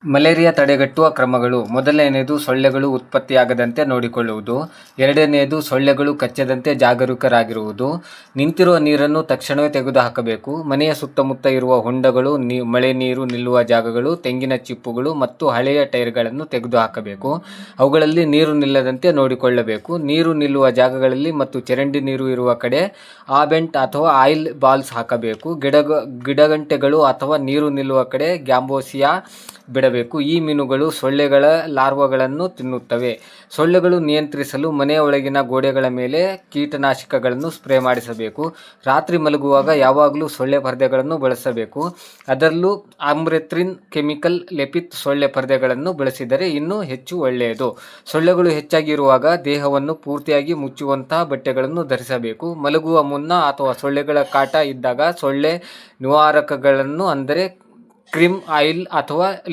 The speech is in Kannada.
ಮಲೇರಿಯಾ ತಡೆಗಟ್ಟುವ ಕ್ರಮಗಳು. ಮೊದಲನೆಯದು ಸೊಳ್ಳೆಗಳು ಉತ್ಪತ್ತಿಯಾಗದಂತೆ ನೋಡಿಕೊಳ್ಳುವುದು. ಎರಡನೆಯದು ಸೊಳ್ಳೆಗಳು ಕಚ್ಚದಂತೆ ಜಾಗರೂಕರಾಗಿರುವುದು. ನಿಂತಿರುವ ನೀರನ್ನು ತಕ್ಷಣವೇ ತೆಗೆದುಹಾಕಬೇಕು. ಮನೆಯ ಸುತ್ತಮುತ್ತ ಇರುವ ಹೊಂಡಗಳು, ಮಳೆ ನೀರು ನಿಲ್ಲುವ ಜಾಗಗಳು, ತೆಂಗಿನ ಚಿಪ್ಪುಗಳು ಮತ್ತು ಹಳೆಯ ಟೈರ್ಗಳನ್ನು ತೆಗೆದುಹಾಕಬೇಕು. ಅವುಗಳಲ್ಲಿ ನೀರು ನಿಲ್ಲದಂತೆ ನೋಡಿಕೊಳ್ಳಬೇಕು. ನೀರು ನಿಲ್ಲುವ ಜಾಗಗಳಲ್ಲಿ ಮತ್ತು ಚರಂಡಿ ನೀರು ಇರುವ ಕಡೆ ಆಬೆಂಟ್ ಅಥವಾ ಆಯಿಲ್ ಬಾಲ್ಸ್ ಹಾಕಬೇಕು. ಗಿಡಗಂಟೆಗಳು ಅಥವಾ ನೀರು ನಿಲ್ಲುವ ಕಡೆ ಗ್ಯಾಂಬೋಸಿಯಾ ಬಿಡಬೇಕು. ಈ ಮೀನುಗಳು ಸೊಳ್ಳೆಗಳ ಲಾರ್ವಾಗಳನ್ನು ತಿನ್ನುತ್ತವೆ. ಸೊಳ್ಳೆಗಳು ನಿಯಂತ್ರಿಸಲು ಮನೆಯ ಒಳಗಿನ ಗೋಡೆಗಳ ಮೇಲೆ ಕೀಟನಾಶಕಗಳನ್ನು ಸ್ಪ್ರೇ ಮಾಡಿಸಬೇಕು. ರಾತ್ರಿ ಮಲಗುವಾಗ ಯಾವಾಗಲೂ ಸೊಳ್ಳೆ ಪರದೆಗಳನ್ನು ಬಳಸಬೇಕು. ಅದರಲ್ಲೂ ಆಮ್ರೆತ್ರಿನ್ ಕೆಮಿಕಲ್ ಲೆಪಿತ್ ಸೊಳ್ಳೆ ಪರದೆಗಳನ್ನು ಬಳಸಿದರೆ ಇನ್ನೂ ಹೆಚ್ಚು ಒಳ್ಳೆಯದು. ಸೊಳ್ಳೆಗಳು ಹೆಚ್ಚಾಗಿ ಇರುವಾಗ ದೇಹವನ್ನು ಪೂರ್ತಿಯಾಗಿ ಮುಚ್ಚುವಂತಹ ಬಟ್ಟೆಗಳನ್ನು ಧರಿಸಬೇಕು. ಮಲಗುವ ಮುನ್ನ ಅಥವಾ ಸೊಳ್ಳೆಗಳ ಕಾಟ ಇದ್ದಾಗ ಸೊಳ್ಳೆ ನಿವಾರಕಗಳನ್ನು ಅಂದರೆ ಕ್ರಿಮ್ ಆಯಿಲ್ ಅಥವಾ